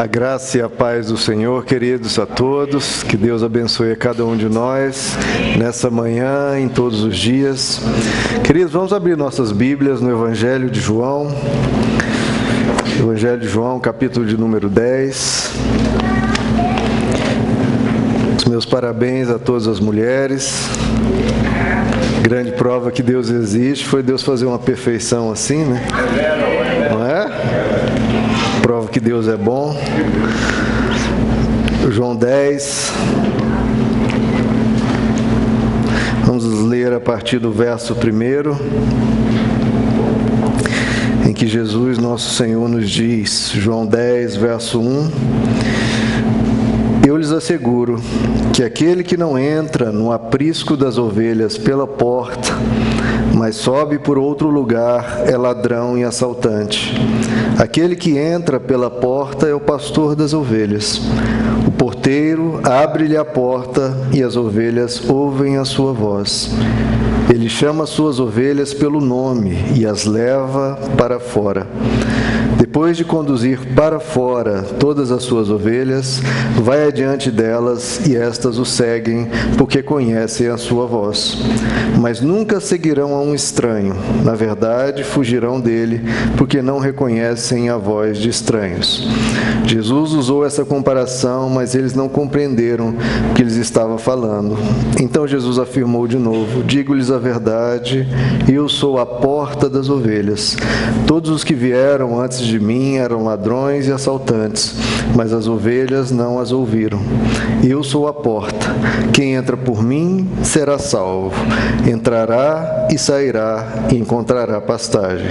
A graça e a paz do Senhor, queridos, a todos. Que Deus abençoe a cada um de nós, nessa manhã, em todos os dias. Queridos, vamos abrir nossas Bíblias no Evangelho de João. Evangelho de João, capítulo de número 10. Os meus parabéns a todas as mulheres. Grande prova que Deus existe foi Deus fazer uma perfeição assim, né? Não é? Prova que Deus é bom. João 10. Vamos ler a partir do verso 1, em que Jesus, nosso Senhor, nos diz, João 10, verso 1: Eu lhes asseguro que aquele que não entra no aprisco das ovelhas pela porta, mas sobe por outro lugar, é ladrão e assaltante. Aquele que entra pela porta é o pastor das ovelhas. O porteiro abre-lhe a porta e as ovelhas ouvem a sua voz. Ele chama as suas ovelhas pelo nome e as leva para fora. Depois de conduzir para fora todas as suas ovelhas, vai adiante delas e estas o seguem, porque conhecem a sua voz. Mas nunca seguirão a um estranho. Na verdade, fugirão dele, porque não reconhecem a voz de estranhos. Jesus usou essa comparação, mas eles não compreenderam o que lhes estava falando. Então Jesus afirmou de novo: Digo-lhes a verdade, eu sou a porta das ovelhas. Todos os que vieram antes de mim eram ladrões e assaltantes, mas as ovelhas não as ouviram. Eu sou a porta. Quem entra por mim será salvo. Entrará e sairá e encontrará pastagem.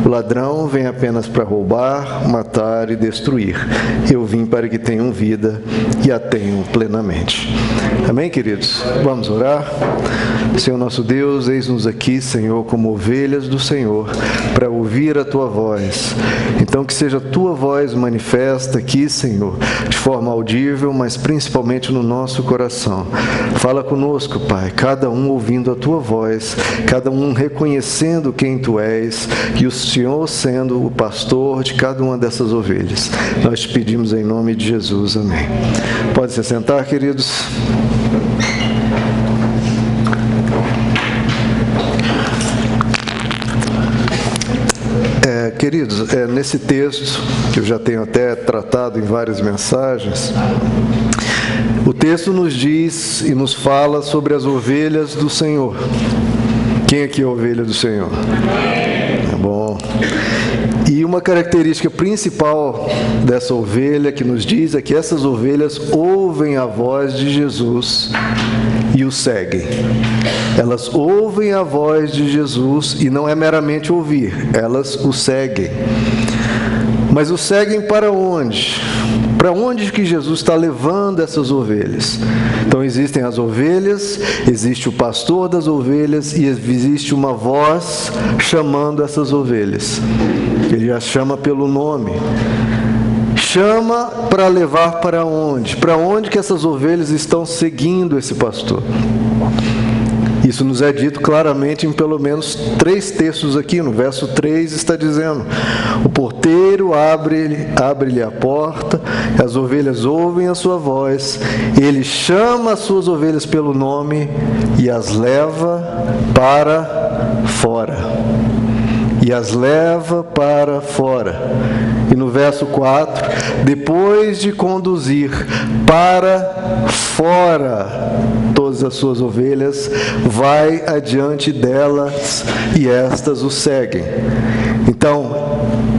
O ladrão vem apenas para roubar, matar e destruir. Eu vim para que tenham vida e a tenham plenamente. Amém, queridos? Vamos orar? Senhor nosso Deus, eis-nos aqui, Senhor, como ovelhas do Senhor, para ouvir a Tua voz. Então, que seja a Tua voz manifesta aqui, Senhor, de forma audível, mas principalmente no nosso coração. Fala conosco, Pai, cada um ouvindo a Tua voz, cada um reconhecendo quem Tu és e o Senhor sendo o pastor de cada uma dessas ovelhas. Nós te pedimos em nome de Jesus. Amém. Pode se sentar, queridos. Queridos, nesse texto, que eu já tenho até tratado em várias mensagens, o texto nos diz e nos fala sobre as ovelhas do Senhor. Quem aqui é a ovelha do Senhor? É bom. E uma característica principal dessa ovelha que nos diz é que essas ovelhas ouvem a voz de Jesus e o seguem. Elas ouvem a voz de Jesus e não é meramente ouvir, elas o seguem. Mas o seguem para onde? Para onde que Jesus está levando essas ovelhas? Então existem as ovelhas, existe o pastor das ovelhas e existe uma voz chamando essas ovelhas. Ele as chama pelo nome. Chama para levar para onde? Para onde que essas ovelhas estão seguindo esse pastor? Isso nos é dito claramente em pelo menos 3 textos aqui. No verso 3 está dizendo: o porteiro abre-lhe a porta, as ovelhas ouvem a sua voz, ele chama as suas ovelhas pelo nome e as leva para fora. E as leva para fora. E no verso 4, depois de conduzir para fora todas as suas ovelhas, vai adiante delas e estas o seguem. Então,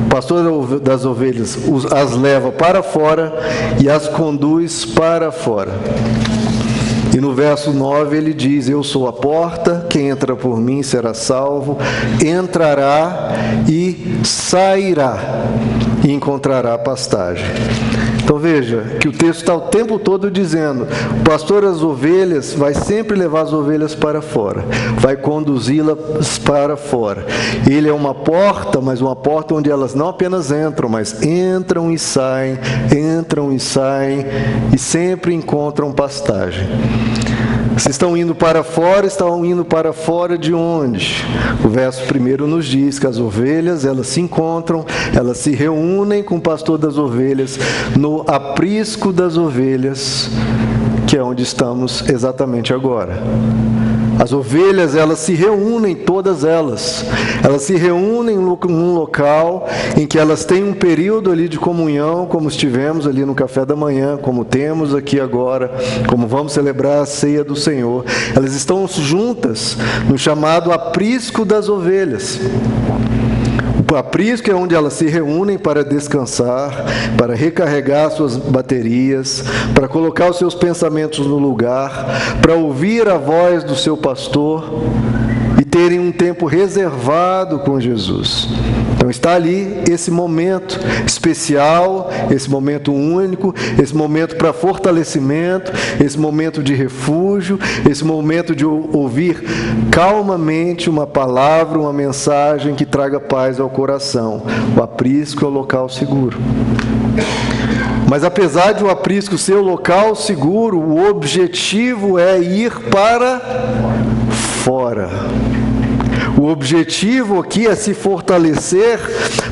o pastor das ovelhas as leva para fora e as conduz para fora. E no verso 9 ele diz: Eu sou a porta, quem entra por mim será salvo, entrará e sairá e encontrará pastagem. Então veja que o texto está o tempo todo dizendo: o pastor das ovelhas vai sempre levar as ovelhas para fora, vai conduzi-las para fora. Ele é uma porta, mas uma porta onde elas não apenas entram, mas entram e saem e sempre encontram pastagem. Se estão indo para fora, estão indo para fora de onde? O verso 1 nos diz que as ovelhas, elas se encontram, elas se reúnem com o pastor das ovelhas, no aprisco das ovelhas, que é onde estamos exatamente agora. As ovelhas, elas se reúnem, todas elas se reúnem num local em que elas têm um período ali de comunhão, como estivemos ali no café da manhã, como temos aqui agora, como vamos celebrar a ceia do Senhor. Elas estão juntas no chamado aprisco das ovelhas. O aprisco é onde elas se reúnem para descansar, para recarregar suas baterias, para colocar os seus pensamentos no lugar, para ouvir a voz do seu pastor e terem um tempo reservado com Jesus. Então está ali esse momento especial, esse momento único, esse momento para fortalecimento, esse momento de refúgio, esse momento de ouvir calmamente uma palavra, uma mensagem que traga paz ao coração. O aprisco é o local seguro. Mas apesar de o aprisco ser o local seguro, o objetivo é ir para fora. O objetivo aqui é se fortalecer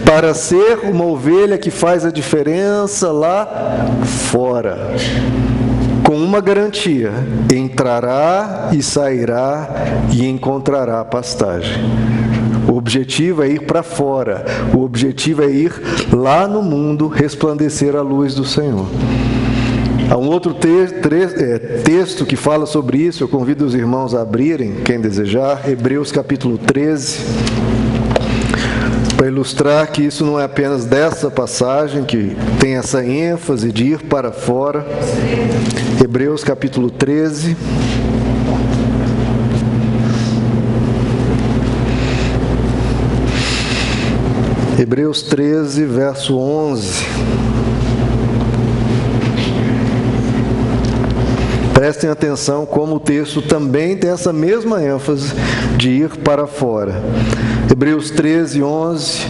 para ser uma ovelha que faz a diferença lá fora. Com uma garantia: entrará e sairá e encontrará pastagem. O objetivo é ir para fora. O objetivo é ir lá no mundo resplandecer a luz do Senhor. Há um outro texto que fala sobre isso, eu convido os irmãos a abrirem, quem desejar, Hebreus capítulo 13, para ilustrar que isso não é apenas dessa passagem, que tem essa ênfase de ir para fora. Hebreus capítulo 13. Hebreus 13, verso 11. Prestem atenção como o texto também tem essa mesma ênfase de ir para fora. Hebreus 13, 11.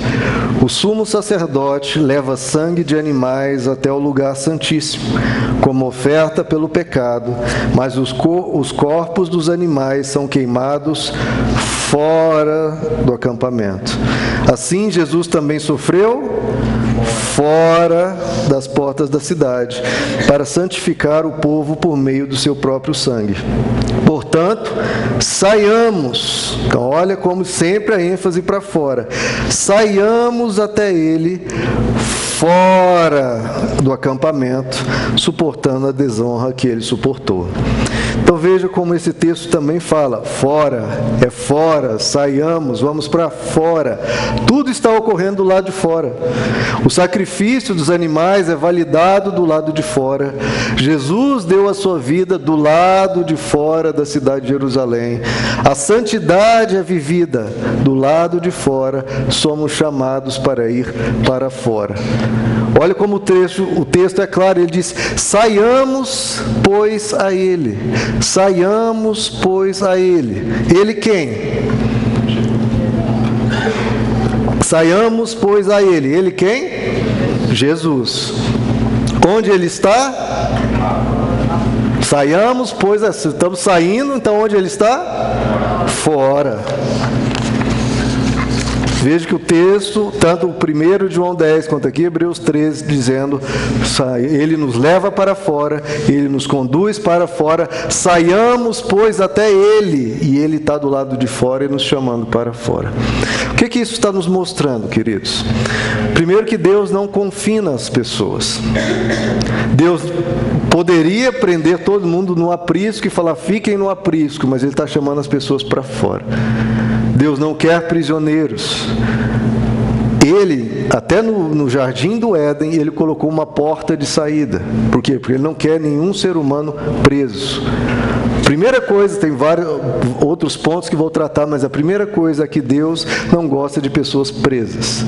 O sumo sacerdote leva sangue de animais até o lugar santíssimo, como oferta pelo pecado, mas os corpos dos animais são queimados fora do acampamento. Assim, Jesus também sofreu fora das portas da cidade, para santificar o povo por meio do seu próprio sangue. Portanto, saiamos. Então, olha como sempre a ênfase para fora. Saiamos até ele fora do acampamento, suportando a desonra que ele suportou. Então veja como esse texto também fala, fora, é fora, saiamos, vamos para fora. Tudo está ocorrendo do lado de fora. O sacrifício dos animais é validado do lado de fora. Jesus deu a sua vida do lado de fora da cidade de Jerusalém. A santidade é vivida do lado de fora. Somos chamados para ir para fora. Olha como o texto é claro, ele diz, saiamos, pois, a ele. Saiamos, pois, a ele. Ele quem? Saiamos, pois, a ele. Ele quem? Jesus. Onde ele está? Saiamos, pois, estamos saindo, então onde ele está? Fora. Veja que o texto, tanto o 1 João 10 quanto aqui Hebreus 13, dizendo, ele nos leva para fora, ele nos conduz para fora, saiamos, pois, até ele, e ele está do lado de fora e nos chamando para fora. O que isso está nos mostrando, queridos? Primeiro que Deus não confina as pessoas. Deus poderia prender todo mundo no aprisco e falar, fiquem no aprisco, mas ele está chamando as pessoas para fora. Deus não quer prisioneiros. Ele, até no jardim do Éden, ele colocou uma porta de saída. Por quê? Porque ele não quer nenhum ser humano preso. Primeira coisa, tem vários outros pontos que vou tratar, mas a primeira coisa é que Deus não gosta de pessoas presas.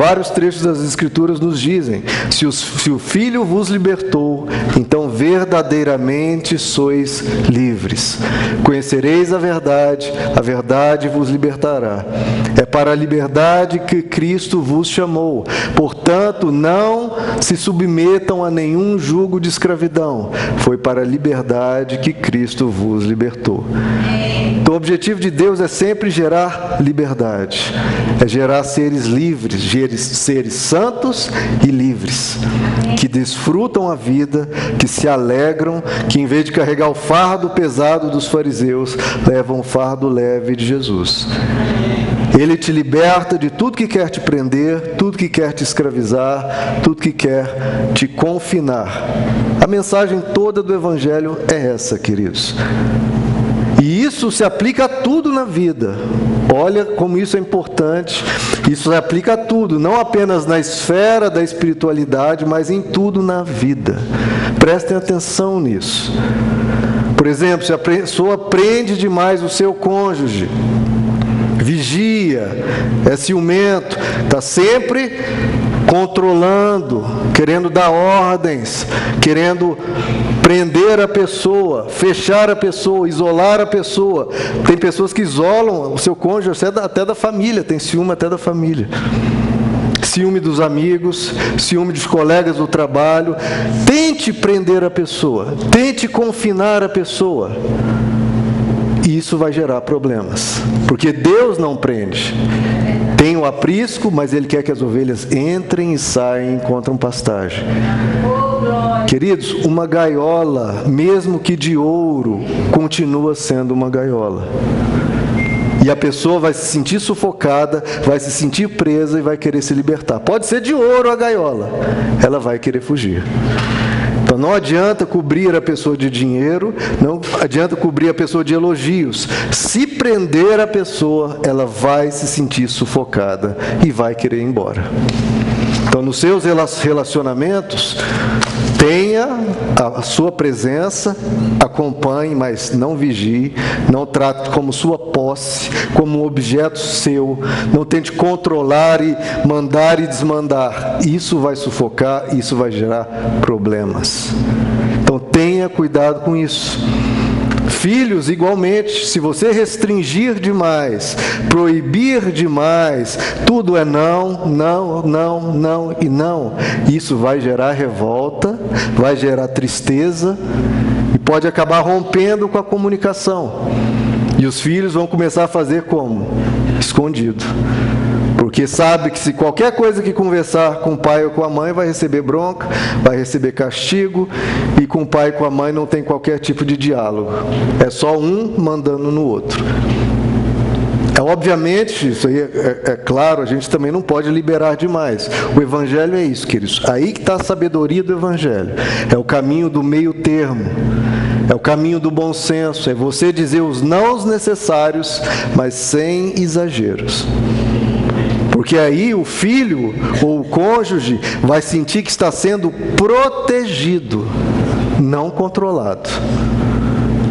Vários trechos das Escrituras nos dizem: se o Filho vos libertou, então verdadeiramente sois livres. Conhecereis a verdade vos libertará. É para a liberdade que Cristo vos chamou. Portanto, não se submetam a nenhum jugo de escravidão. Foi para a liberdade que Cristo vos libertou. Então, o objetivo de Deus é sempre gerar liberdade. É gerar seres livres, seres santos e livres, que desfrutam a vida, que se alegram, que em vez de carregar o fardo pesado dos fariseus, levam o fardo leve de Jesus. Ele te liberta de tudo que quer te prender, tudo que quer te escravizar, tudo que quer te confinar. A mensagem toda do Evangelho é essa, queridos. E isso se aplica a tudo na vida. Olha como isso é importante. Isso se aplica a tudo, não apenas na esfera da espiritualidade, mas em tudo na vida. Prestem atenção nisso. Por exemplo, se a pessoa prende demais o seu cônjuge, vigia, é ciumento, está sempre controlando, querendo dar ordens, querendo prender a pessoa, fechar a pessoa, isolar a pessoa. Tem pessoas que isolam o seu cônjuge até da família, tem ciúme até da família. Ciúme dos amigos, ciúme dos colegas do trabalho. Tente prender a pessoa, tente confinar a pessoa. E isso vai gerar problemas, porque Deus não prende. Tem o aprisco, mas Ele quer que as ovelhas entrem e saiam e encontram pastagem. Queridos, uma gaiola, mesmo que de ouro, continua sendo uma gaiola. E a pessoa vai se sentir sufocada, vai se sentir presa e vai querer se libertar. Pode ser de ouro a gaiola, ela vai querer fugir. Então não adianta cobrir a pessoa de dinheiro, não adianta cobrir a pessoa de elogios. Se prender a pessoa, ela vai se sentir sufocada e vai querer ir embora. Então, nos seus relacionamentos, tenha a sua presença, acompanhe, mas não vigie, não trate como sua posse, como um objeto seu, não tente controlar e mandar e desmandar. Isso vai sufocar, isso vai gerar problemas. Então, tenha cuidado com isso. Filhos, igualmente, se você restringir demais, proibir demais, tudo é não, não, não, não e não, isso vai gerar revolta, vai gerar tristeza e pode acabar rompendo com a comunicação. E os filhos vão começar a fazer como? Escondido. Porque sabe que se qualquer coisa que conversar com o pai ou com a mãe vai receber bronca, vai receber castigo, e com o pai e com a mãe não tem qualquer tipo de diálogo. É só um mandando no outro. Obviamente, isso aí é claro, a gente também não pode liberar demais. O Evangelho é isso, queridos. Aí que está a sabedoria do Evangelho. É o caminho do meio termo. É o caminho do bom senso. É você dizer os nãos necessários, mas sem exageros. Porque aí o filho ou o cônjuge vai sentir que está sendo protegido, não controlado.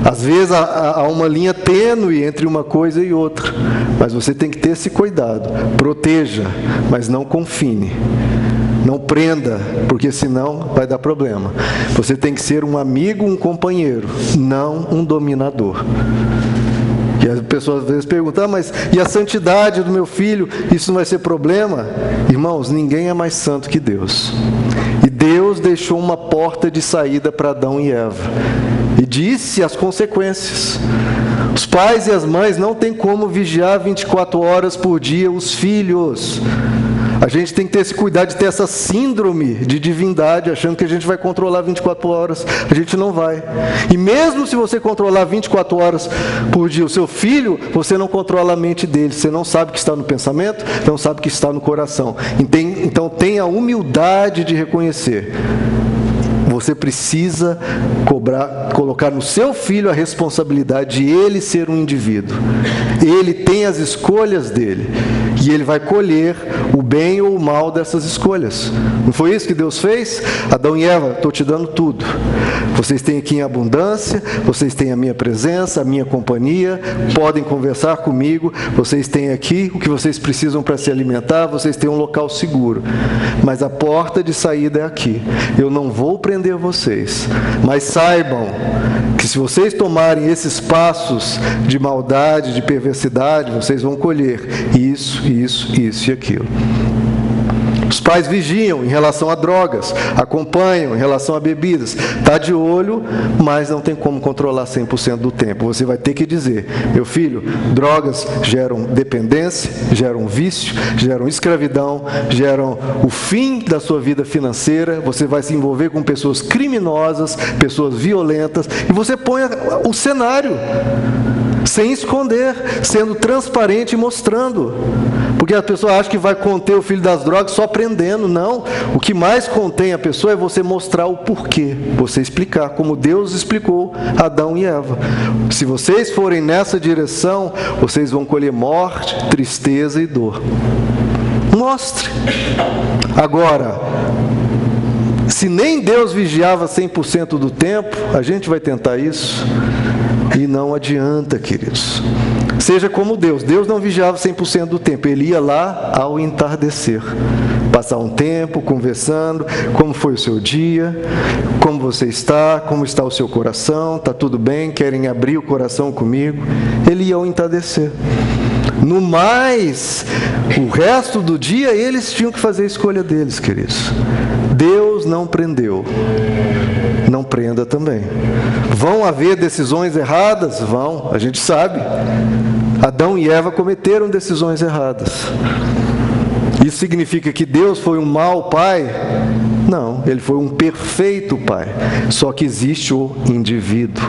Às vezes há uma linha tênue entre uma coisa e outra, mas você tem que ter esse cuidado. Proteja, mas não confine. Não prenda, porque senão vai dar problema. Você tem que ser um amigo, um companheiro, não um dominador. E as pessoas às vezes perguntam, mas e a santidade do meu filho? Isso não vai ser problema? Irmãos, ninguém é mais santo que Deus. E Deus deixou uma porta de saída para Adão e Eva. E disse as consequências. Os pais e as mães não têm como vigiar 24 horas por dia os filhos. A gente tem que ter esse cuidado de ter essa síndrome de divindade, achando que a gente vai controlar 24 horas. A gente não vai. E mesmo se você controlar 24 horas por dia o seu filho, você não controla a mente dele. Você não sabe o que está no pensamento, não sabe o que está no coração. Então tenha a humildade de reconhecer. Você precisa colocar no seu filho a responsabilidade de ele ser um indivíduo. Ele tem as escolhas dele. E ele vai colher o bem ou o mal dessas escolhas. Não foi isso que Deus fez? Adão e Eva, estou te dando tudo. Vocês têm aqui em abundância, vocês têm a minha presença, a minha companhia, podem conversar comigo, vocês têm aqui o que vocês precisam para se alimentar, vocês têm um local seguro. Mas a porta de saída é aqui. Eu não vou prender vocês, mas saibam que se vocês tomarem esses passos de maldade, de perversidade, vocês vão colher isso, isso, isso e aquilo. Os pais vigiam em relação a drogas, acompanham em relação a bebidas. Está de olho, mas não tem como controlar 100% do tempo. Você vai ter que dizer, meu filho, drogas geram dependência, geram vício, geram escravidão, geram o fim da sua vida financeira, você vai se envolver com pessoas criminosas, pessoas violentas, e você põe o cenário, sem esconder, sendo transparente e mostrando. Porque a pessoa acha que vai conter o filho das drogas só prendendo. Não. O que mais contém a pessoa é você mostrar o porquê. Você explicar, como Deus explicou a Adão e Eva. Se vocês forem nessa direção, vocês vão colher morte, tristeza e dor. Mostre. Agora, se nem Deus vigiava 100% do tempo, a gente vai tentar isso? E não adianta, queridos. Seja como Deus. Deus não vigiava 100% do tempo. Ele ia lá ao entardecer. Passar um tempo conversando. Como foi o seu dia? Como você está? Como está o seu coração? Está tudo bem? Querem abrir o coração comigo? Ele ia ao entardecer. No mais, o resto do dia, eles tinham que fazer a escolha deles, queridos. Deus não prendeu. Não prenda também. Vão haver decisões erradas? Vão, a gente sabe. Adão e Eva cometeram decisões erradas. Isso significa que Deus foi um mau pai? Não, ele foi um perfeito pai. Só que existe o indivíduo.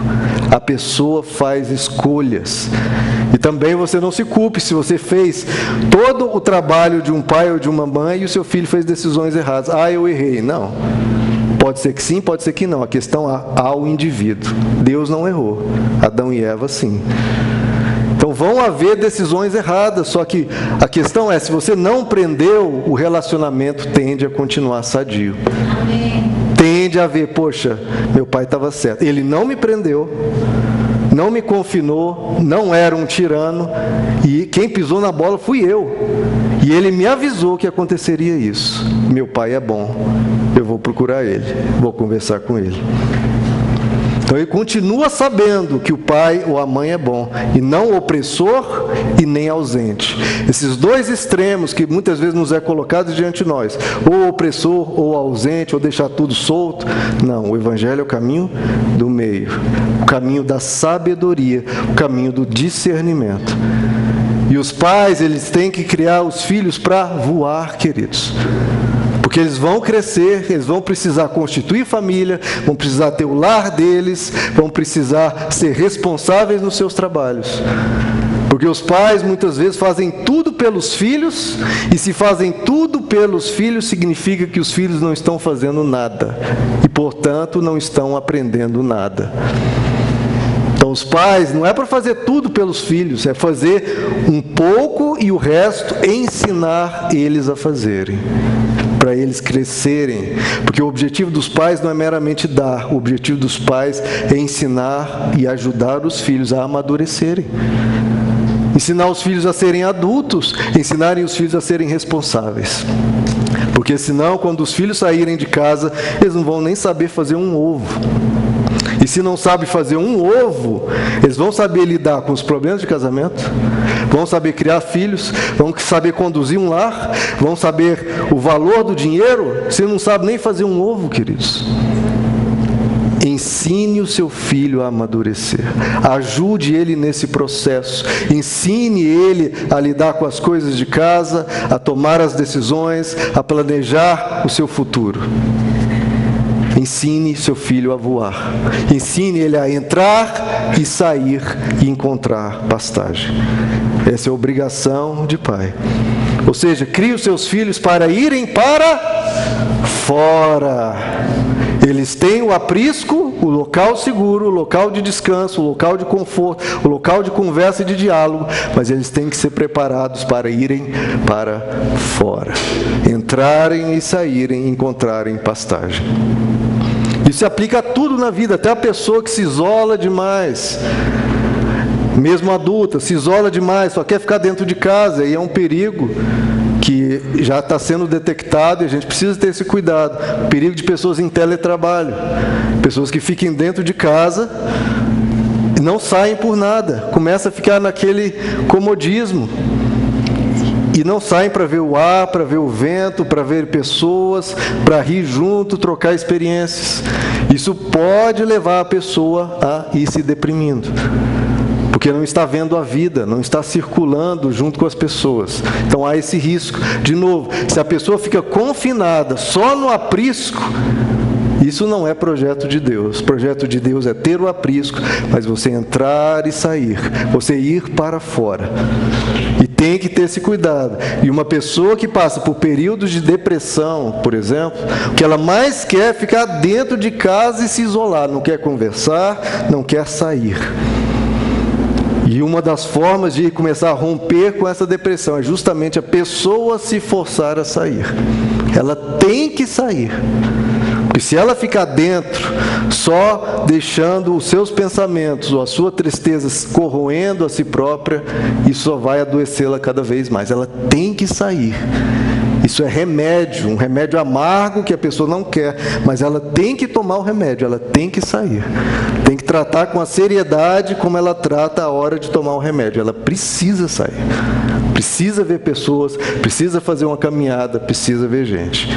A pessoa faz escolhas. E também você não se culpe se você fez todo o trabalho de um pai ou de uma mãe e o seu filho fez decisões erradas. Ah, eu errei. Não. Pode ser que sim, pode ser que não. A questão é ao indivíduo. Deus não errou. Adão e Eva, sim. Então vão haver decisões erradas, só que a questão é, se você não prendeu, o relacionamento tende a continuar sadio. Amém. Tende a ver, poxa, meu pai estava certo. Ele não me prendeu, não me confinou, não era um tirano, e quem pisou na bola fui eu. E ele me avisou que aconteceria isso. Meu pai é bom, eu vou procurar ele, vou conversar com ele. Então ele continua sabendo que o pai ou a mãe é bom, e não opressor e nem ausente. Esses dois extremos que muitas vezes nos é colocado diante de nós, ou opressor ou ausente, ou deixar tudo solto. Não, o Evangelho é o caminho do meio, o caminho da sabedoria, o caminho do discernimento. E os pais, eles têm que criar os filhos para voar, queridos. Porque eles vão crescer, eles vão precisar constituir família, vão precisar ter o lar deles, vão precisar ser responsáveis nos seus trabalhos. Porque os pais muitas vezes fazem tudo pelos filhos, e se fazem tudo pelos filhos, significa que os filhos não estão fazendo nada, e portanto não estão aprendendo nada. Então os pais não é para fazer tudo pelos filhos, é fazer um pouco e o resto ensinar eles a fazerem. Para eles crescerem, porque o objetivo dos pais não é meramente dar, o objetivo dos pais é ensinar e ajudar os filhos a amadurecerem. Ensinar os filhos a serem adultos, ensinarem os filhos a serem responsáveis. Porque senão, quando os filhos saírem de casa, eles não vão nem saber fazer um ovo. E se não sabem fazer um ovo, eles vão saber lidar com os problemas de casamento, vão saber criar filhos, vão saber conduzir um lar, vão saber o valor do dinheiro. Você não sabe nem fazer um ovo, queridos. Ensine o seu filho a amadurecer. Ajude ele nesse processo. Ensine ele a lidar com as coisas de casa, a tomar as decisões, a planejar o seu futuro. Ensine seu filho a voar. Ensine ele a entrar e sair e encontrar pastagem. Essa é a obrigação de pai. Ou seja, crie os seus filhos para irem para fora. Eles têm o aprisco, o local seguro, o local de descanso, o local de conforto, o local de conversa e de diálogo, mas eles têm que ser preparados para irem para fora, entrarem e saírem, encontrarem pastagem. Isso se aplica a tudo na vida, até a pessoa que se isola demais, mesmo adulta, se isola demais, só quer ficar dentro de casa, e é um perigo que já está sendo detectado e a gente precisa ter esse cuidado. O perigo de pessoas em teletrabalho, pessoas que fiquem dentro de casa e não saem por nada, começa a ficar naquele comodismo e não saem para ver o ar, para ver o vento, para ver pessoas, para rir junto, trocar experiências. Isso pode levar a pessoa a ir se deprimindo, porque não está vendo a vida, não está circulando junto com as pessoas. Então há esse risco. De novo, se a pessoa fica confinada só no aprisco, isso não é projeto de Deus. O projeto de Deus é ter o aprisco, mas você entrar e sair, você ir para fora. E tem que ter esse cuidado. E uma pessoa que passa por períodos de depressão, por exemplo, o que ela mais quer é ficar dentro de casa e se isolar, não quer conversar, não quer sair. E uma das formas de começar a romper com essa depressão é justamente a pessoa se forçar a sair. Ela tem que sair. Porque se ela ficar dentro, só deixando os seus pensamentos ou a sua tristeza corroendo a si própria, isso só vai adoecê-la cada vez mais. Ela tem que sair. Isso é remédio, um remédio amargo que a pessoa não quer, mas ela tem que tomar o remédio, ela tem que sair. Tem que tratar com a seriedade como ela trata a hora de tomar o remédio. Ela precisa sair, precisa ver pessoas, precisa fazer uma caminhada, precisa ver gente.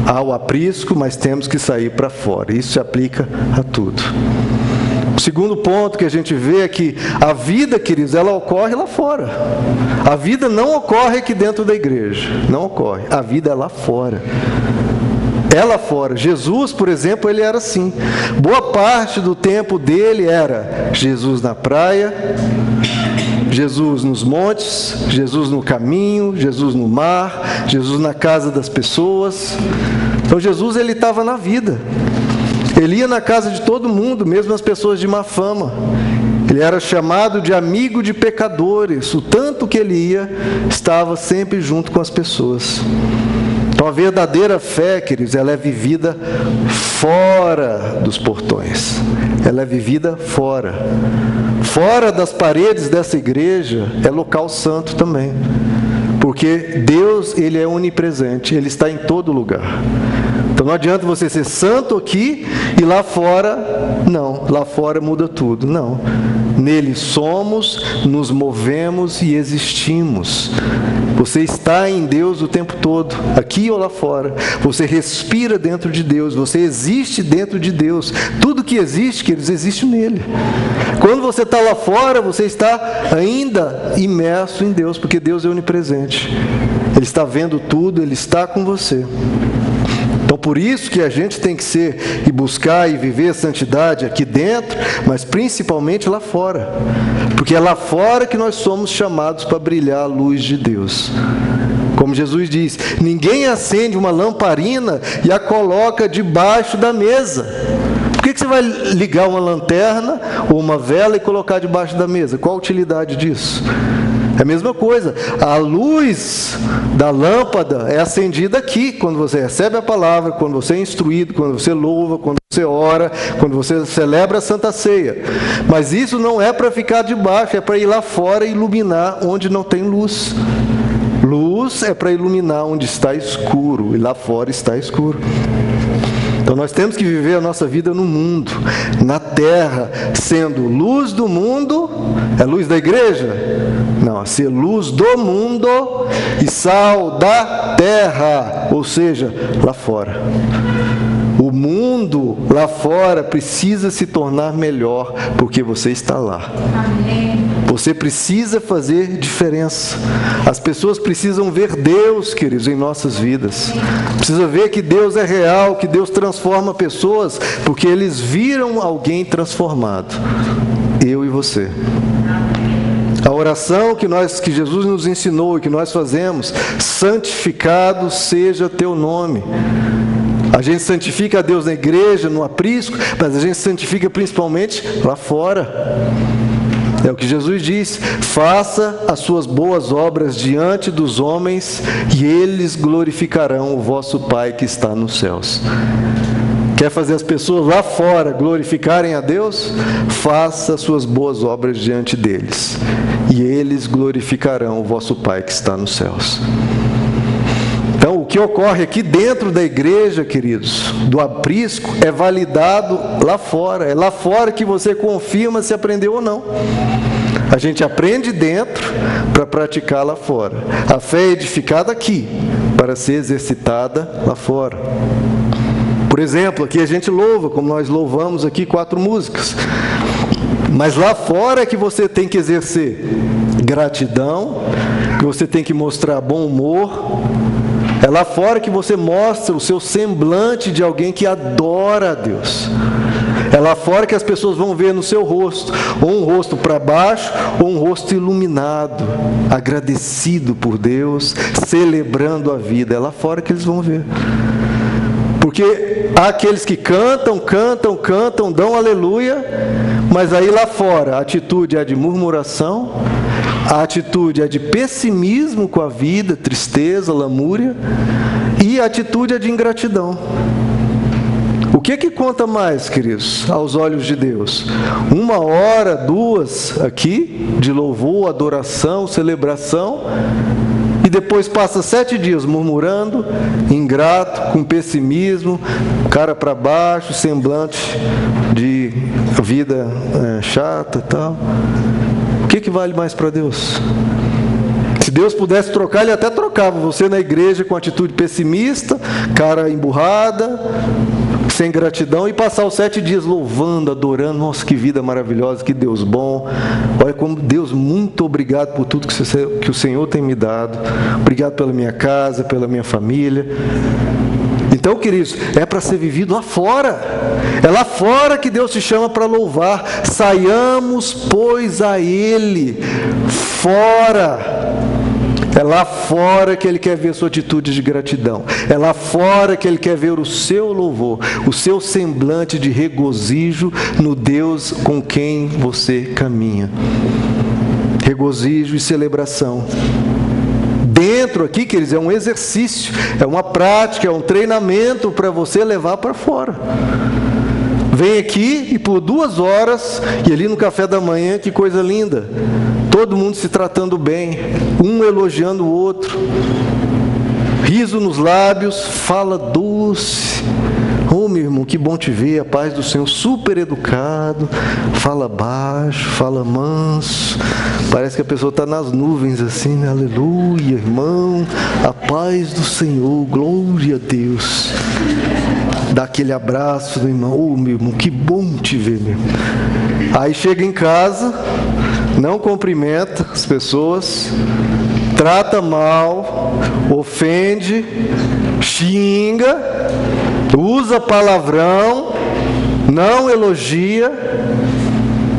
Há o aprisco, mas temos que sair para fora. Isso se aplica a tudo. O segundo ponto que a gente vê é que a vida, queridos, ela ocorre lá fora. A vida não ocorre aqui dentro da igreja. Não ocorre. A vida é lá fora. É lá fora. Jesus, por exemplo, ele era assim. Boa parte do tempo dele era Jesus na praia, Jesus nos montes, Jesus no caminho, Jesus no mar, Jesus na casa das pessoas. Então Jesus, ele estava na vida. Ele ia na casa de todo mundo, mesmo as pessoas de má fama. Ele era chamado de amigo de pecadores. O tanto que ele ia, estava sempre junto com as pessoas. Então a verdadeira fé, queridos, ela é vivida fora dos portões. Ela é vivida fora. Fora das paredes dessa igreja é local santo também. Porque Deus, ele é onipresente, ele está em todo lugar. Então não adianta você ser santo aqui e lá fora, não, lá fora muda tudo, não. Nele somos, nos movemos e existimos. Você está em Deus o tempo todo, aqui ou lá fora. Você respira dentro de Deus, você existe dentro de Deus. Tudo que existe, queridos, existe nele. Quando você está lá fora, você está ainda imerso em Deus, porque Deus é onipresente. Ele está vendo tudo, ele está com você. Então, por isso que a gente tem que ser e buscar e viver a santidade aqui dentro, mas principalmente lá fora. Porque é lá fora que nós somos chamados para brilhar a luz de Deus. Como Jesus diz, ninguém acende uma lamparina e a coloca debaixo da mesa. Por que você vai ligar uma lanterna ou uma vela e colocar debaixo da mesa? Qual a utilidade disso? É a mesma coisa, a luz da lâmpada é acendida aqui, quando você recebe a palavra, quando você é instruído, quando você louva, quando você ora, quando você celebra a Santa Ceia. Mas isso não é para ficar debaixo, é para ir lá fora e iluminar onde não tem luz. Luz é para iluminar onde está escuro, e lá fora está escuro. Então nós temos que viver a nossa vida no mundo, na terra, sendo luz do mundo. É luz da igreja? Não, ser luz do mundo e sal da terra, ou seja, lá fora. O mundo lá fora precisa se tornar melhor, porque você está lá. Amém. Você precisa fazer diferença. As pessoas precisam ver Deus, queridos, em nossas vidas. Precisa ver que Deus é real, que Deus transforma pessoas, porque eles viram alguém transformado. Eu e você. A oração que Jesus nos ensinou e que nós fazemos, santificado seja teu nome. A gente santifica a Deus na igreja, no aprisco, mas a gente santifica principalmente lá fora. É o que Jesus diz: faça as suas boas obras diante dos homens e eles glorificarão o vosso Pai que está nos céus. Quer fazer as pessoas lá fora glorificarem a Deus? Faça as suas boas obras diante deles e eles glorificarão o vosso Pai que está nos céus. Então, o que ocorre aqui dentro da igreja, queridos, do aprisco, é validado lá fora. É lá fora que você confirma se aprendeu ou não. A gente aprende dentro para praticar lá fora. A fé é edificada aqui para ser exercitada lá fora. Por exemplo, aqui a gente louva, como nós louvamos aqui 4 músicas. Mas lá fora é que você tem que exercer gratidão, que você tem que mostrar bom humor. É lá fora que você mostra o seu semblante de alguém que adora a Deus. É lá fora que as pessoas vão ver no seu rosto, ou um rosto para baixo, ou um rosto iluminado, agradecido por Deus, celebrando a vida. É lá fora que eles vão ver. Porque há aqueles que cantam, dão aleluia, mas aí lá fora a atitude é de murmuração, a atitude é de pessimismo com a vida, tristeza, lamúria, e a atitude é de ingratidão. O que conta mais, queridos, aos olhos de Deus? 1 hora, 2 aqui, de louvor, adoração, celebração, e depois passa 7 dias murmurando, ingrato, com pessimismo, cara para baixo, semblante de vida chata e tal. O que vale mais para Deus? Se Deus pudesse trocar, Ele até trocava você na igreja com atitude pessimista, cara emburrada, sem gratidão, e passar os 7 dias louvando, adorando. Nossa, que vida maravilhosa, que Deus bom. Olha como Deus, muito obrigado por tudo que o Senhor tem me dado. Obrigado pela minha casa, pela minha família. Então, queridos, é para ser vivido lá fora. É lá fora que Deus te chama para louvar. Saiamos, pois, a Ele fora. É lá fora que Ele quer ver a sua atitude de gratidão. É lá fora que Ele quer ver o seu louvor, o seu semblante de regozijo no Deus com quem você caminha. Regozijo e celebração. Dentro aqui, queridos, é um exercício, é uma prática, é um treinamento para você levar para fora. Vem aqui e por 2 horas, e ali no café da manhã, que coisa linda. Todo mundo se tratando bem, um elogiando o outro. Riso nos lábios, fala doce. Oh, meu irmão, que bom te ver, a paz do Senhor, super educado, fala baixo, fala manso, parece que a pessoa está nas nuvens assim, né? Aleluia, irmão, a paz do Senhor, glória a Deus. Dá aquele abraço do irmão, oh, meu irmão, que bom te ver, meu irmão. Aí chega em casa, não cumprimenta as pessoas, trata mal, ofende, xinga, usa palavrão, não elogia.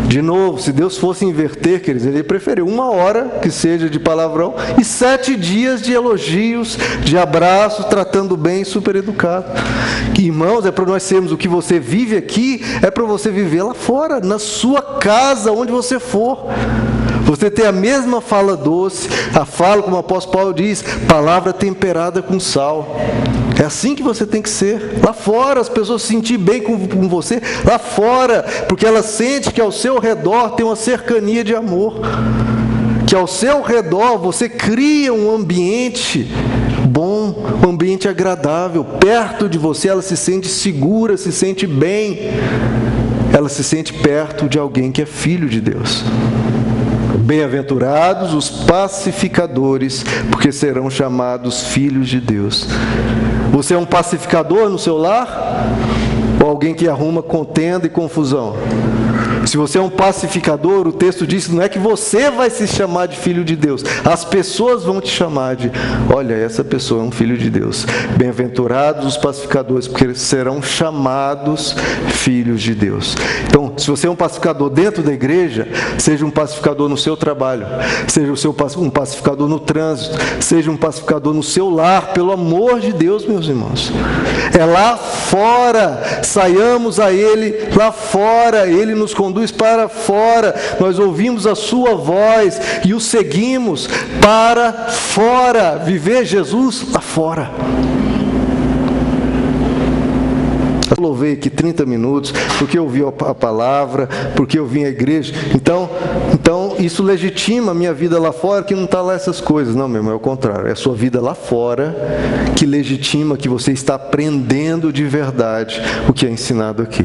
De novo, se Deus fosse inverter, queridos, Ele preferiu 1 hora que seja de palavrão e 7 dias de elogios, de abraço, tratando bem, super educado. Irmãos, é para nós sermos o que você vive aqui, é para você viver lá fora, na sua casa, onde você for. Você tem a mesma fala doce, a fala, como o apóstolo Paulo diz, palavra temperada com sal. É assim que você tem que ser. Lá fora, as pessoas se sentirem bem com você. Lá fora, porque elas sentem que ao seu redor tem uma cercania de amor. Que ao seu redor você cria um ambiente bom, um ambiente agradável. Perto de você ela se sente segura, se sente bem. Ela se sente perto de alguém que é filho de Deus. Bem-aventurados os pacificadores, porque serão chamados filhos de Deus. Você é um pacificador no seu lar? Ou alguém que arruma contenda e confusão? Se você é um pacificador, o texto diz que não é que você vai se chamar de filho de Deus. As pessoas vão te chamar de, olha, essa pessoa é um filho de Deus. Bem-aventurados os pacificadores, porque eles serão chamados filhos de Deus. Então, se você é um pacificador dentro da igreja, seja um pacificador no seu trabalho, seja um pacificador no trânsito, seja um pacificador no seu lar, pelo amor de Deus, meus irmãos. É lá fora, saiamos a Ele lá fora, Ele nos conduz para fora, nós ouvimos a sua voz e o seguimos para fora, viver Jesus lá fora. Eu louvei aqui 30 minutos, porque eu ouvi a palavra, porque eu vim à igreja. Então isso legitima a minha vida lá fora, que não está lá essas coisas. Não, meu irmão, é o contrário. É a sua vida lá fora que legitima que você está aprendendo de verdade o que é ensinado aqui.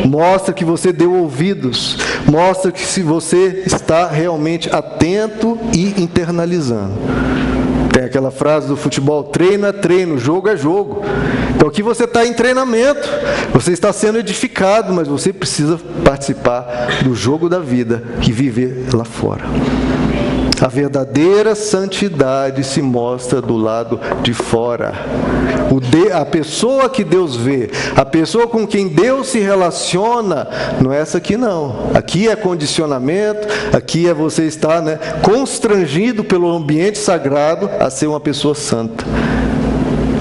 Mostra que você deu ouvidos, mostra que se você está realmente atento e internalizando. Tem aquela frase do futebol: treino é treino, jogo é jogo. Então aqui você está em treinamento, você está sendo edificado, mas você precisa participar do jogo da vida e viver lá fora. A verdadeira santidade se mostra do lado de fora. A pessoa que Deus vê, a pessoa com quem Deus se relaciona, não é essa aqui não. Aqui é condicionamento, aqui é você estar, constrangido pelo ambiente sagrado a ser uma pessoa santa.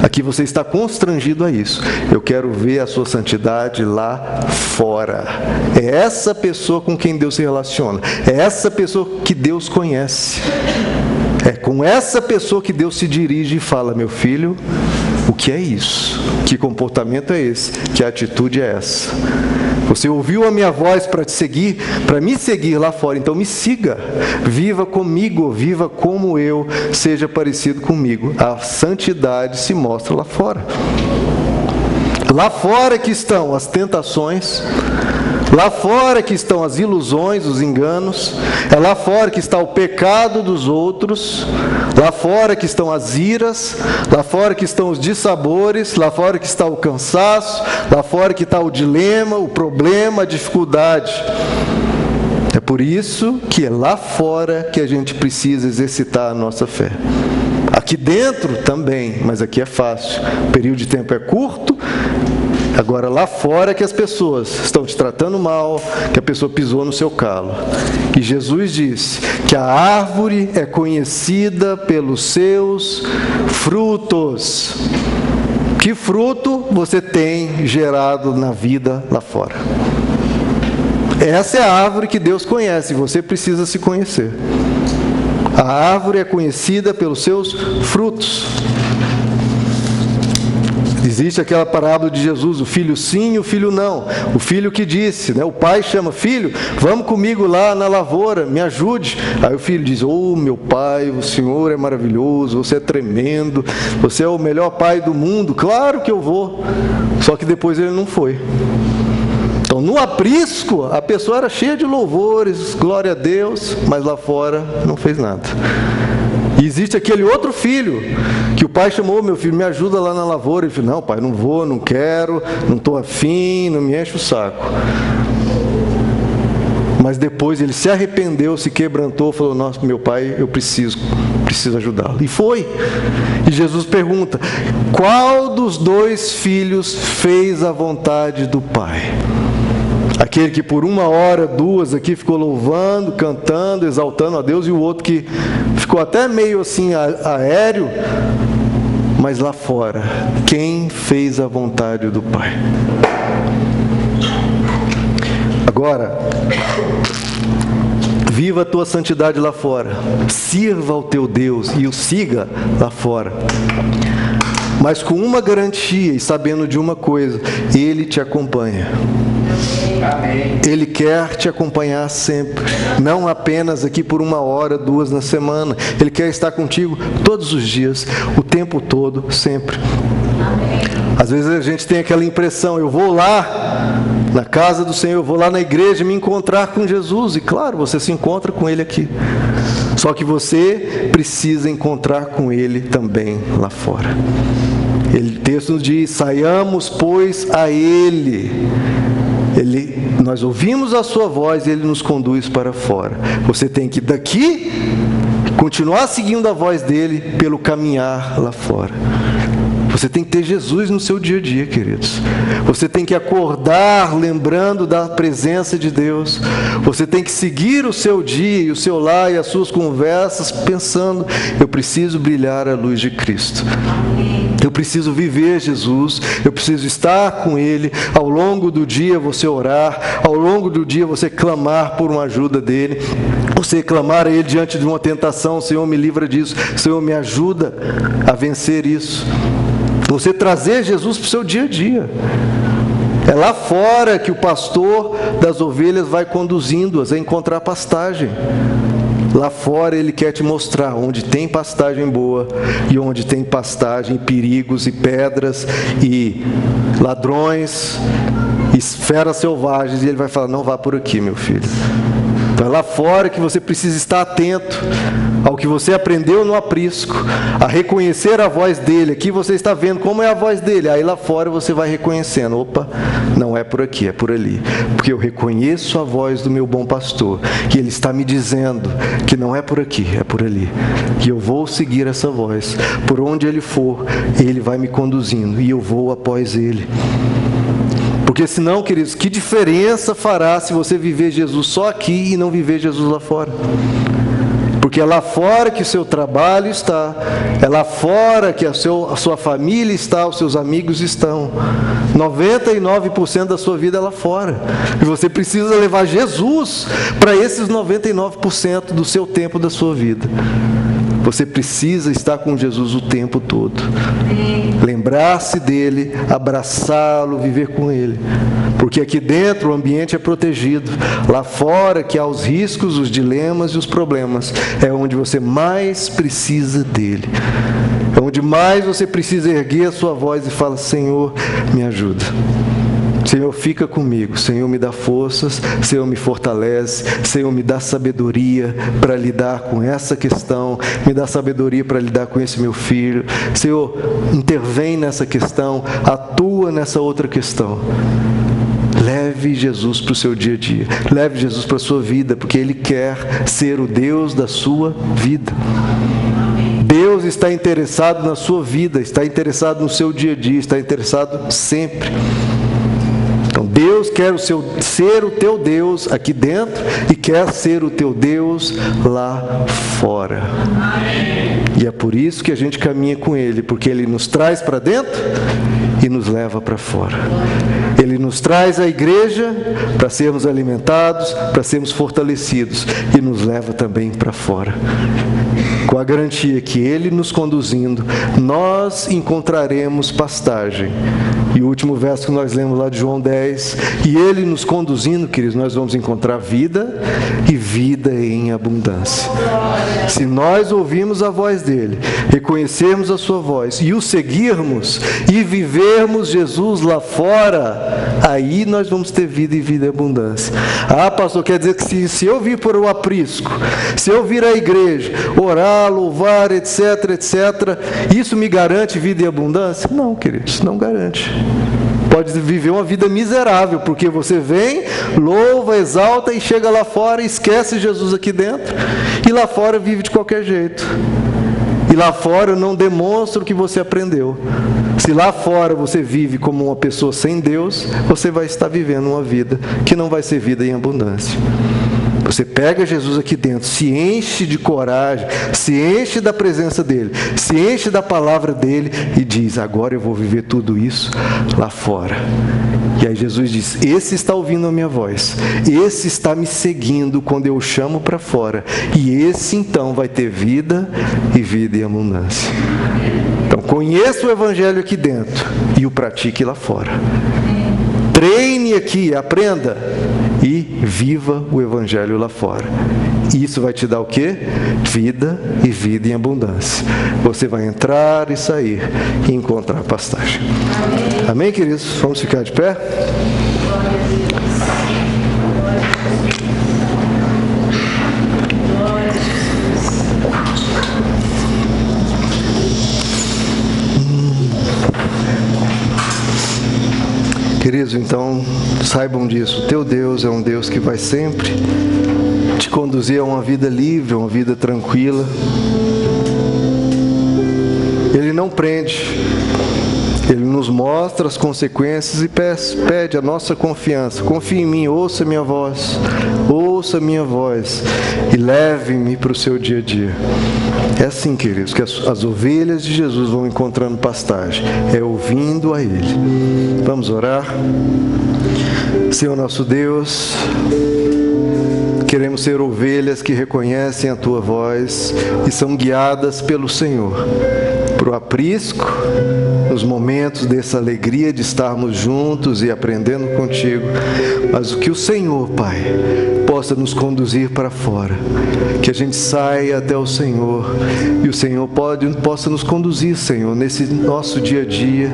Aqui você está constrangido a isso. Eu quero ver a sua santidade lá fora. É essa pessoa com quem Deus se relaciona. É essa pessoa que Deus conhece. É com essa pessoa que Deus se dirige e fala: meu filho, o que é isso? Que comportamento é esse? Que atitude é essa? Você ouviu a minha voz para te seguir, para me seguir lá fora, então me siga. Viva comigo, viva como eu, seja parecido comigo. A santidade se mostra lá fora. Lá fora que estão as tentações, lá fora que estão as ilusões, os enganos, é lá fora que está o pecado dos outros, lá fora que estão as iras, lá fora que estão os dissabores, lá fora que está o cansaço, lá fora que está o dilema, o problema, a dificuldade. É por isso que é lá fora que a gente precisa exercitar a nossa fé. Aqui dentro também, mas aqui é fácil. O período de tempo é curto. Agora lá fora que as pessoas estão te tratando mal, que a pessoa pisou no seu calo. E Jesus disse que a árvore é conhecida pelos seus frutos. Que fruto você tem gerado na vida lá fora? Essa é a árvore que Deus conhece, você precisa se conhecer. A árvore é conhecida pelos seus frutos. Existe aquela parábola de Jesus, o filho sim e o filho não. O filho que disse, o pai chama: filho, vamos comigo lá na lavoura, me ajude. Aí o filho diz: oh, meu pai, o Senhor é maravilhoso, você é tremendo, você é o melhor pai do mundo, claro que eu vou. Só que depois ele não foi. Então, no aprisco, a pessoa era cheia de louvores, glória a Deus, mas lá fora não fez nada. E existe aquele outro filho, que o pai chamou: meu filho, me ajuda lá na lavoura. Ele falou: não, pai, não vou, não quero, não estou afim, não me enche o saco. Mas depois ele se arrependeu, se quebrantou, falou: nossa, meu pai, eu preciso ajudá-lo. E foi. E Jesus pergunta: qual dos dois filhos fez a vontade do pai? Aquele que por 1 hora, 2 aqui ficou louvando, cantando, exaltando a Deus, e o outro que ficou até meio assim aéreo, mas lá fora, quem fez a vontade do Pai? Agora, viva a tua santidade lá fora, sirva ao teu Deus e o siga lá fora. Mas com uma garantia e sabendo de uma coisa: Ele te acompanha. Ele quer te acompanhar sempre, não apenas aqui por 1 hora, 2 na semana. Ele quer estar contigo todos os dias, o tempo todo, sempre. Às vezes a gente tem aquela impressão: eu vou lá na casa do Senhor, eu vou lá na igreja me encontrar com Jesus. E claro, você se encontra com Ele aqui. Só que você precisa encontrar com Ele também lá fora. O texto nos diz: saiamos, pois, a Ele. Nós ouvimos a sua voz e Ele nos conduz para fora. Você tem que daqui continuar seguindo a voz dele pelo caminhar lá fora. Você tem que ter Jesus no seu dia a dia, queridos. Você tem que acordar lembrando da presença de Deus. Você tem que seguir o seu dia e o seu lar e as suas conversas pensando: eu preciso brilhar a luz de Cristo. Eu preciso viver Jesus, eu preciso estar com Ele. Ao longo do dia você orar, ao longo do dia você clamar por uma ajuda dEle, você clamar a Ele diante de uma tentação: Senhor, me livra disso, Senhor, me ajuda a vencer isso. Você trazer Jesus para o seu dia a dia. É lá fora que o pastor das ovelhas vai conduzindo-as a encontrar pastagem. Lá fora Ele quer te mostrar onde tem pastagem boa e onde tem pastagem, perigos e pedras e ladrões e feras selvagens. E Ele vai falar: não vá por aqui, meu filho. Então é lá fora que você precisa estar atento ao que você aprendeu no aprisco, a reconhecer a voz dEle. Aqui você está vendo como é a voz dEle. Aí lá fora você vai reconhecendo: opa, não é por aqui, é por ali. Porque eu reconheço a voz do meu bom pastor, que Ele está me dizendo que não é por aqui, é por ali. E eu vou seguir essa voz. Por onde Ele for, Ele vai me conduzindo e eu vou após Ele. Porque senão, queridos, que diferença fará se você viver Jesus só aqui e não viver Jesus lá fora? Porque é lá fora que o seu trabalho está, é lá fora que a sua família está, os seus amigos estão. 99% da sua vida é lá fora. E você precisa levar Jesus para esses 99% do seu tempo, da sua vida. Você precisa estar com Jesus o tempo todo. Lembrar-se dEle, abraçá-lo, viver com Ele. Porque aqui dentro o ambiente é protegido. Lá fora que há os riscos, os dilemas e os problemas, é onde você mais precisa dEle. É onde mais você precisa erguer a sua voz e falar: Senhor, me ajuda. Senhor, fica comigo. Senhor, me dá forças. Senhor, me fortalece. Senhor, me dá sabedoria para lidar com essa questão. Me dá sabedoria para lidar com esse meu filho. Senhor, intervém nessa questão. Atua nessa outra questão. Leve Jesus para o seu dia a dia. Leve Jesus para a sua vida, porque Ele quer ser o Deus da sua vida. Deus está interessado na sua vida, está interessado no seu dia a dia, está interessado sempre. Então Deus quer ser o teu Deus aqui dentro e quer ser o teu Deus lá fora. E é por isso que a gente caminha com Ele, porque Ele nos traz para dentro e nos leva para fora. Ele nos traz à igreja para sermos alimentados, para sermos fortalecidos, e nos leva também para fora. Com a garantia que Ele nos conduzindo, nós encontraremos pastagem. E o último verso que nós lemos lá de João 10, e Ele nos conduzindo, queridos, nós vamos encontrar vida e vida em abundância. Se nós ouvirmos a voz dEle, reconhecermos a sua voz e o seguirmos e vivermos Jesus lá fora, aí nós vamos ter vida e vida em abundância. Ah, pastor, quer dizer que se eu vir por o aprisco, se eu vir à igreja, orar, louvar, etc, etc, isso me garante vida e abundância? Não, queridos, não garante. Pode viver uma vida miserável, porque você vem, louva, exalta e chega lá fora e esquece Jesus aqui dentro, e lá fora vive de qualquer jeito. E lá fora não demonstra o que você aprendeu. Se lá fora você vive como uma pessoa sem Deus, você vai estar vivendo uma vida que não vai ser vida em abundância. Você pega Jesus aqui dentro, se enche de coragem, se enche da presença dEle, se enche da palavra dEle e diz: agora eu vou viver tudo isso lá fora. E aí Jesus diz: esse está ouvindo a minha voz, esse está me seguindo quando eu o chamo para fora, e esse então vai ter vida e vida em abundância. Então conheça o Evangelho aqui dentro e o pratique lá fora. Treine aqui, aprenda e viva o Evangelho lá fora. Isso vai te dar o quê? Vida e vida em abundância. Você vai entrar e sair e encontrar pastagem. Amém, queridos? Vamos ficar de pé? Queridos, então, saibam disso. O teu Deus é um Deus que vai sempre te conduzir a uma vida livre, uma vida tranquila. Ele não prende. Ele nos mostra as consequências e pede a nossa confiança. Confie em mim, ouça minha voz e leve-me para o seu dia a dia. É assim, queridos, que as ovelhas de Jesus vão encontrando pastagem, é ouvindo a Ele. Vamos orar? Senhor nosso Deus, queremos ser ovelhas que reconhecem a Tua voz e são guiadas pelo Senhor, para o aprisco, nos momentos dessa alegria de estarmos juntos e aprendendo contigo, mas o que o Senhor, Pai, possa nos conduzir para fora, que a gente saia até o Senhor e o Senhor possa nos conduzir, Senhor, nesse nosso dia a dia,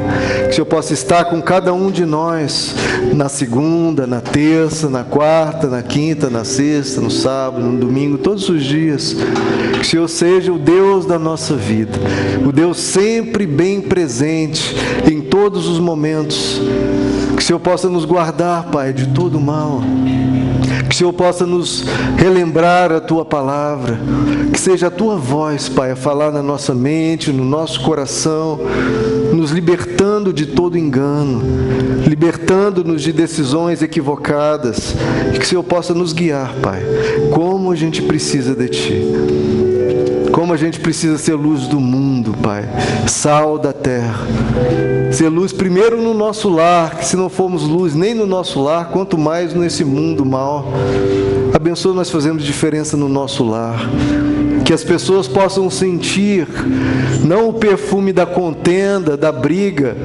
que o Senhor possa estar com cada um de nós na segunda, na terça, na quarta, na quinta, na sexta, no sábado, no domingo, todos os dias, que o Senhor seja o Deus da nossa vida, o Deus sempre bem presente em todos os momentos, que o Senhor possa nos guardar, Pai, de todo mal, que o Senhor possa nos relembrar a Tua palavra, que seja a Tua voz, Pai, a falar na nossa mente, no nosso coração, nos libertando de todo engano, libertando-nos de decisões equivocadas, e que o Senhor possa nos guiar, Pai, como a gente precisa de Ti. Como a gente precisa ser luz do mundo, Pai, sal da terra. Ser luz primeiro no nosso lar, que se não formos luz nem no nosso lar, quanto mais nesse mundo mal. Abençoa nós fazemos diferença no nosso lar. Que as pessoas possam sentir, não o perfume da contenda, da briga,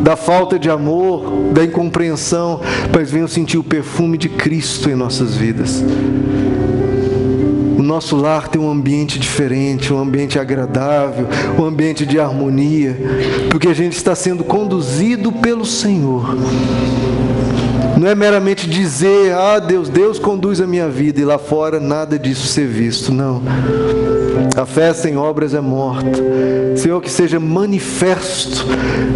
da falta de amor, da incompreensão, mas venham sentir o perfume de Cristo em nossas vidas. O nosso lar tem um ambiente diferente, um ambiente agradável, um ambiente de harmonia, porque a gente está sendo conduzido pelo Senhor. Não é meramente dizer, Deus conduz a minha vida, e lá fora nada disso ser visto, não. A fé sem obras é morta. Senhor, que seja manifesto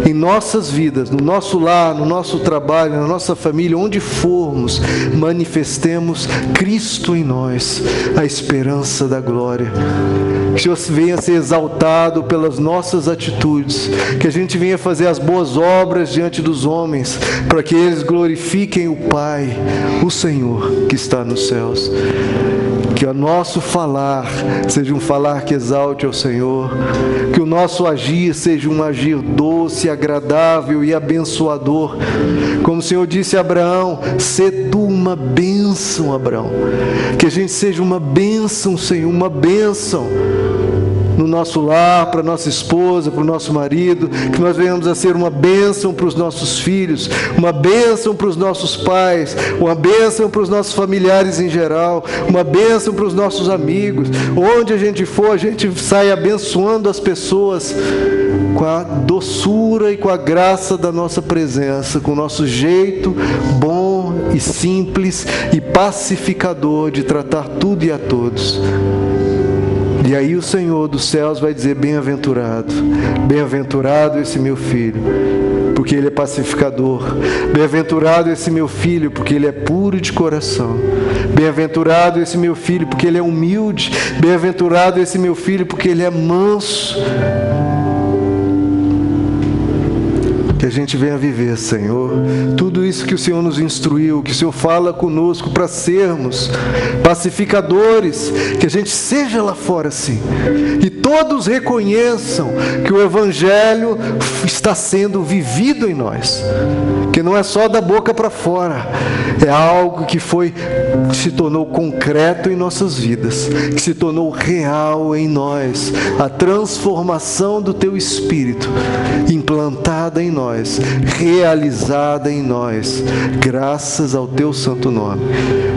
em nossas vidas, no nosso lar, no nosso trabalho, na nossa família, onde formos, manifestemos Cristo em nós, a esperança da glória. Que o Senhor venha ser exaltado pelas nossas atitudes, que a gente venha fazer as boas obras diante dos homens, para que eles glorifiquem o Pai, o Senhor que está nos céus. Que o nosso falar seja um falar que exalte ao Senhor, que o nosso agir seja um agir doce, agradável e abençoador. Como o Senhor disse a Abraão, sê tu uma bênção, Abraão. Que a gente seja uma bênção, Senhor, uma bênção no nosso lar, para nossa esposa, para o nosso marido, que nós venhamos a ser uma bênção para os nossos filhos, uma bênção para os nossos pais, uma bênção para os nossos familiares em geral, uma bênção para os nossos amigos. Onde a gente for, a gente sai abençoando as pessoas com a doçura e com a graça da nossa presença, com o nosso jeito bom e simples e pacificador de tratar tudo e a todos. E aí o Senhor dos céus vai dizer, bem-aventurado, bem-aventurado esse meu filho, porque ele é pacificador. Bem-aventurado esse meu filho, porque ele é puro de coração. Bem-aventurado esse meu filho, porque ele é humilde. Bem-aventurado esse meu filho, porque ele é manso. Que a gente venha viver, Senhor, tudo isso que o Senhor nos instruiu, que o Senhor fala conosco para sermos pacificadores, que a gente seja lá fora assim, e todos reconheçam que o Evangelho está sendo vivido em nós, que não é só da boca para fora, é algo que se tornou concreto em nossas vidas, que se tornou real em nós, a transformação do Teu Espírito implantada em nós, realizada em nós, graças ao Teu santo nome.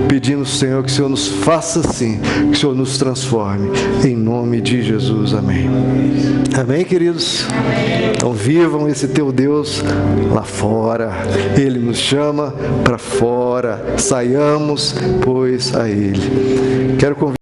Pedimos, Senhor, que o Senhor nos faça assim, que o Senhor nos transforme, em nome de Jesus, amém. Amém, queridos? Então vivam esse Teu Deus lá fora, Ele nos chama para fora, saiamos, pois, a Ele. Quero convidar